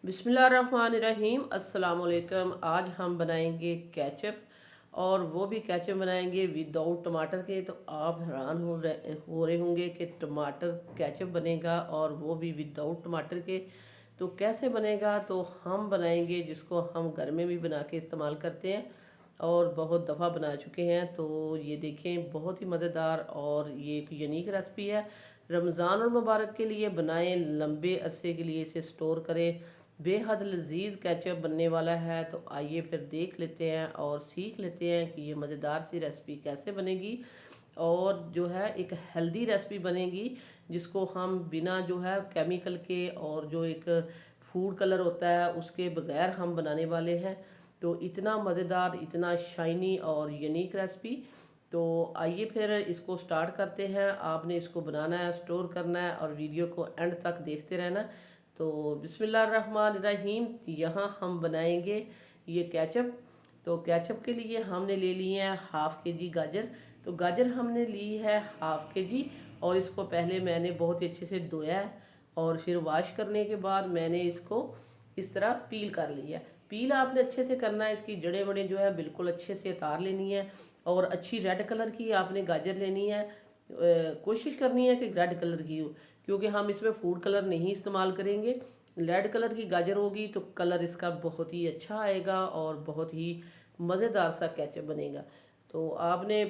बिस्मिल्लाहिर्रहमानिर्रहीम अस्सलाम वालेकुम। आज हम बनाएंगे केचप, और वो भी केचप बनाएंगे विदाउट टमाटर के। तो आप हैरान हो रहे होंगे कि टमाटर केचप बनेगा और वो भी विदाउट टमाटर के। तो कैसे बनेगा? तो हम बनाएंगे जिसको हम घर में भी बना के इस्तेमाल करते हैं और बहुत दफ़ा बना चुके हैं। तो ये देखें, बहुत ही मज़ेदार और ये एक यूनिक रेसिपी है। रमज़ान और मुबारक के लिए बनाएं, लंबे अरसे के लिए इसे स्टोर करें। बेहद लजीज केचप बनने वाला है। तो आइए फिर देख लेते हैं और सीख लेते हैं कि ये मज़ेदार सी रेसिपी कैसे बनेगी, और जो है एक हेल्दी रेसिपी बनेगी जिसको हम बिना जो है केमिकल के और जो एक फूड कलर होता है उसके बगैर हम बनाने वाले हैं। तो इतना मज़ेदार, इतना शाइनी और यूनिक रेसिपी। तो आइए फिर इसको स्टार्ट करते हैं। आपने इसको बनाना है, स्टोर करना है और वीडियो को एंड तक देखते रहना। तो बिस्मिल्लाहिर्रहमानिर्रहीम, यहाँ हम बनाएंगे ये केचप। तो केचप के लिए हमने ले लिए हैं हाफ़ के जी गाजर। तो गाजर हमने ली है हाफ़ के जी, और इसको पहले मैंने बहुत ही अच्छे से धोया है और फिर वॉश करने के बाद मैंने इसको इस तरह पील कर लिया है। पील आपने अच्छे से करना है, इसकी जड़ें वड़ें जो है बिल्कुल अच्छे से उतार लेनी है। और अच्छी रेड कलर की आपने गाजर लेनी है। कोशिश करनी है कि रेड कलर की हो, क्योंकि हम इसमें फूड कलर नहीं इस्तेमाल करेंगे। रेड कलर की गाजर होगी तो कलर इसका बहुत ही अच्छा आएगा और बहुत ही मज़ेदार सा केचप बनेगा। तो आपने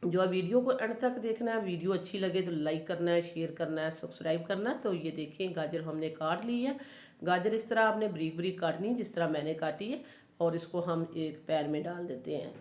जो है वीडियो को एंड तक देखना है। वीडियो अच्छी लगे तो लाइक करना है, शेयर करना है, सब्सक्राइब करना है। तो ये देखें, गाजर हमने काट ली है। गाजर इस तरह आपने बारीक बारीक काटनी है जिस तरह मैंने काटी है, और इसको हम एक पैन में डाल देते हैं।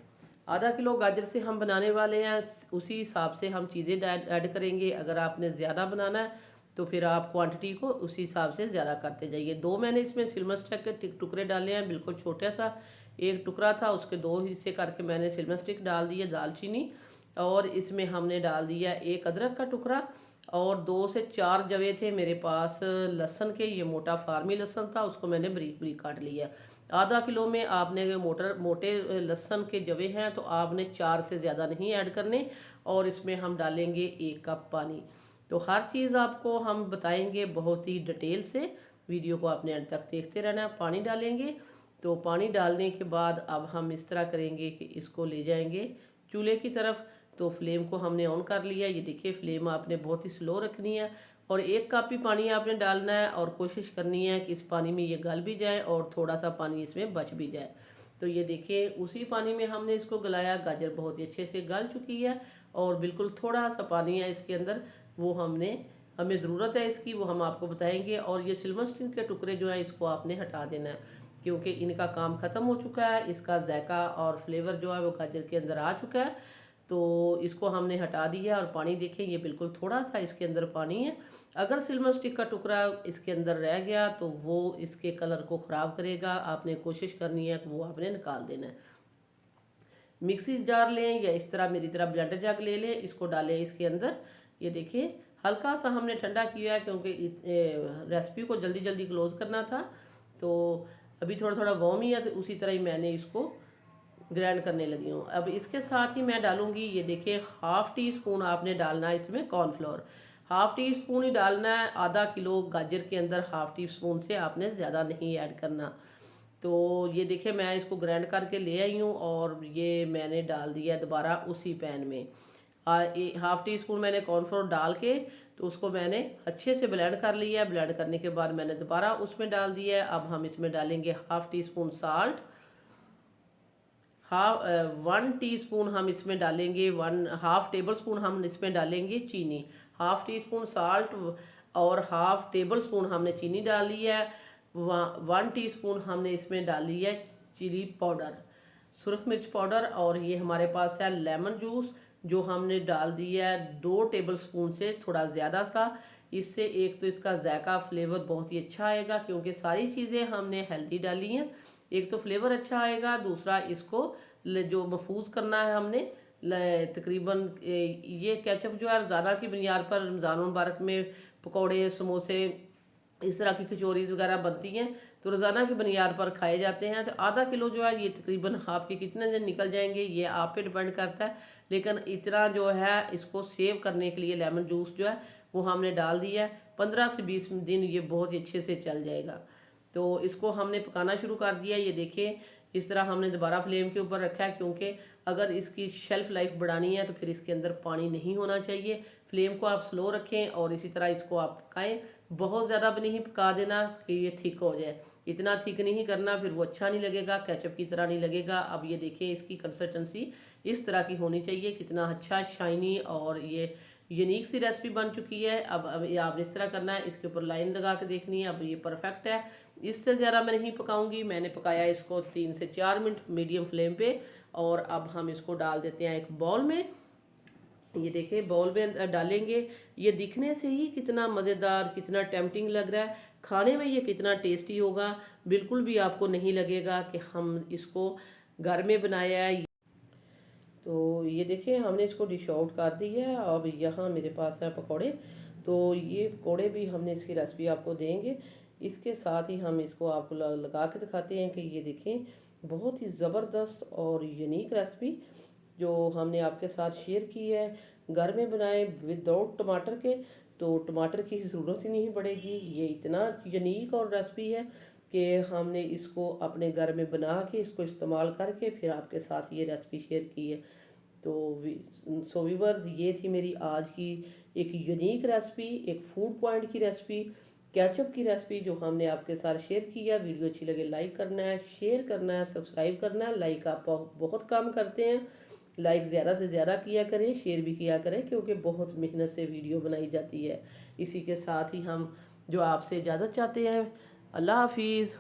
आधा किलो गाजर से हम बनाने वाले हैं, उसी हिसाब से हम चीज़ें ऐड करेंगे। अगर आपने ज़्यादा बनाना है तो फिर आप क्वांटिटी को उसी हिसाब से ज़्यादा करते जाइए। दो मैंने इसमें सिल्वर स्टिक के टुकड़े डाले हैं, बिल्कुल छोटा सा एक टुकड़ा था, उसके दो हिस्से करके मैंने सिल्वर स्टिक डाल दिया, दालचीनी। और इसमें हमने डाल दिया एक अदरक का टुकड़ा, और 2 से 4 जवे थे मेरे पास लहसुन के। ये मोटा फार्मी लहसुन था, उसको मैंने बारीक बारीक काट लिया। आधा किलो में आपने मोटे लहसुन के जवे हैं तो आपने 4 से ज़्यादा नहीं ऐड करने। और इसमें हम डालेंगे 1 कप पानी। तो हर चीज़ आपको हम बताएंगे बहुत ही डिटेल से। वीडियो को आपने अंत तक देखते रहना है। पानी डालेंगे, तो पानी डालने के बाद अब हम इस तरह करेंगे कि इसको ले जाएंगे चूल्हे की तरफ। तो फ्लेम को हमने ऑन कर लिया। ये देखिए, फ्लेम आपने बहुत ही स्लो रखनी है और 1 कप ही पानी आपने डालना है, और कोशिश करनी है कि इस पानी में ये गल भी जाए और थोड़ा सा पानी इसमें बच भी जाए। तो ये देखिए, उसी पानी में हमने इसको गलाया। गाजर बहुत ही अच्छे से गल चुकी है और बिल्कुल थोड़ा सा पानी है इसके अंदर, वो हमें ज़रूरत है इसकी, वो हम आपको बताएंगे। और ये सिल्वर स्टील के टुकड़े जो हैं इसको आपने हटा देना है, क्योंकि इनका काम ख़त्म हो चुका है। इसका जायका और फ्लेवर जो है वो गाजर के अंदर आ चुका है। तो इसको हमने हटा दिया। और पानी देखें, ये बिल्कुल थोड़ा सा इसके अंदर पानी है। अगर सिल्वर स्टिक का टुकड़ा इसके अंदर रह गया तो वो इसके कलर को ख़राब करेगा। आपने कोशिश करनी है कि वो आपने निकाल देना है। मिक्सी जार लें या इस तरह मेरी तरह ब्लेंडर जग ले लें, इसको डालें इसके अंदर। ये देखिए, हल्का सा हमने ठंडा किया है क्योंकि रेसिपी को जल्दी जल्दी क्लोज़ करना था। तो अभी थोड़ा थोड़ा वार्म ही है, तो उसी तरह ही मैंने इसको ग्राइंड करने लगी हूँ। अब इसके साथ ही मैं डालूंगी, ये देखिए, हाफ़ टी स्पून आपने डालना है इसमें कॉर्नफ्लोर। हाफ़ टी स्पून ही डालना है। आधा किलो गाजर के अंदर हाफ़ टी स्पून से आपने ज़्यादा नहीं ऐड करना। तो ये देखिए, मैं इसको ग्राइंड करके ले आई हूँ और ये मैंने डाल दिया दोबारा उसी पैन में। हाफ़ टी स्पून मैंने कॉर्नफ्लोर डाल के तो उसको मैंने अच्छे से ब्लेंड कर लिया है। ब्लेंड करने के बाद मैंने दोबारा उसमें डाल दिया है। अब हम इसमें डालेंगे half tea spoon salt. 1 teaspoon हम इसमें डालेंगे, 1/2 टेबल स्पून हम इसमें डालेंगे चीनी। 1/2 टीस्पून साल्ट और 1/2 टेबल स्पून हमने चीनी डाली है। 1 टीस्पून हमने इसमें डाली है चिली पाउडर, सुरख मिर्च पाउडर। और ये हमारे पास है लेमन जूस, जो हमने डाल दिया है 2 टेबल स्पून से थोड़ा ज़्यादा सा। इससे एक तो इसका जायका फ्लेवर बहुत ही अच्छा आएगा, क्योंकि सारी चीज़ें हमने हेल्दी डाली हैं। एक तो फ्लेवर अच्छा आएगा, दूसरा इसको जो महफूज करना है हमने तकरीबन ये केचप जो है रोज़ाना की बुनियाद पर रमज़ान मुबारक में पकौड़े, समोसे, इस तरह की कचौरीज वगैरह बनती हैं तो रोज़ाना की बुनियाद पर खाए जाते हैं। तो आधा किलो जो है ये तकरीबन आपके कितने दिन निकल जाएंगे ये आप पे डिपेंड करता है। लेकिन इतना जो है इसको सेव करने के लिए लेमन जूस जो है वो हमने डाल दिया है। 15 से 20 दिन ये बहुत ही अच्छे से चल जाएगा। तो इसको हमने पकाना शुरू कर दिया। ये देखिए इस तरह हमने दोबारा फ्लेम के ऊपर रखा है, क्योंकि अगर इसकी शेल्फ लाइफ बढ़ानी है तो फिर इसके अंदर पानी नहीं होना चाहिए। फ्लेम को आप स्लो रखें और इसी तरह इसको आप पकाएं। बहुत ज़्यादा भी नहीं पका देना कि ये थिक हो जाए, इतना थिक नहीं करना, फिर वो अच्छा नहीं लगेगा, केचप की तरह नहीं लगेगा। अब ये देखिए इसकी कंसिस्टेंसी इस तरह की होनी चाहिए। कितना अच्छा शाइनी और ये यूनिक सी रेसिपी बन चुकी है। अब ये आपने इस तरह करना है, इसके ऊपर लाइन लगा के देखनी है। अब ये परफेक्ट है। इससे ज़्यादा मैं नहीं पकाऊंगी। मैंने पकाया इसको 3 से 4 मिनट मीडियम फ्लेम पे। और अब हम इसको डाल देते हैं एक बाउल में। ये देखिए बाउल में डालेंगे। ये दिखने से ही कितना मज़ेदार, कितना टेम्पटिंग लग रहा है। खाने में ये कितना टेस्टी होगा, बिल्कुल भी आपको नहीं लगेगा कि हम इसको घर में बनाया है। तो ये देखिए हमने इसको डिश आउट कर दी है। अब यहाँ मेरे पास है पकौड़े, तो ये पकौड़े भी हमने इसकी रेसिपी आपको देंगे। इसके साथ ही हम इसको आपको लगा के दिखाते हैं कि ये देखें बहुत ही ज़बरदस्त और यूनिक रेसिपी जो हमने आपके साथ शेयर की है। घर में बनाए विदाउट टमाटर के, तो टमाटर की ज़रूरत ही नहीं पड़ेगी। ये इतना यूनिक और रेसिपी है कि हमने इसको अपने घर में बना के इसको इस्तेमाल करके फिर आपके साथ ये रेसिपी शेयर की है। तो सो व्यूअर्स, ये थी मेरी आज की एक यूनिक रेसिपी, एक फूड पॉइंट की रेसिपी, केचप की रेसिपी जो हमने आपके साथ शेयर की है। वीडियो अच्छी लगे लाइक करना है, शेयर करना है, सब्सक्राइब करना है। लाइक आप बहुत कम करते हैं, लाइक ज़्यादा से ज़्यादा किया करें, शेयर भी किया करें, क्योंकि बहुत मेहनत से वीडियो बनाई जाती है। इसी के साथ ही हम जो आपसे इजाज़त चाहते हैं। अल्लाह हाफिज़।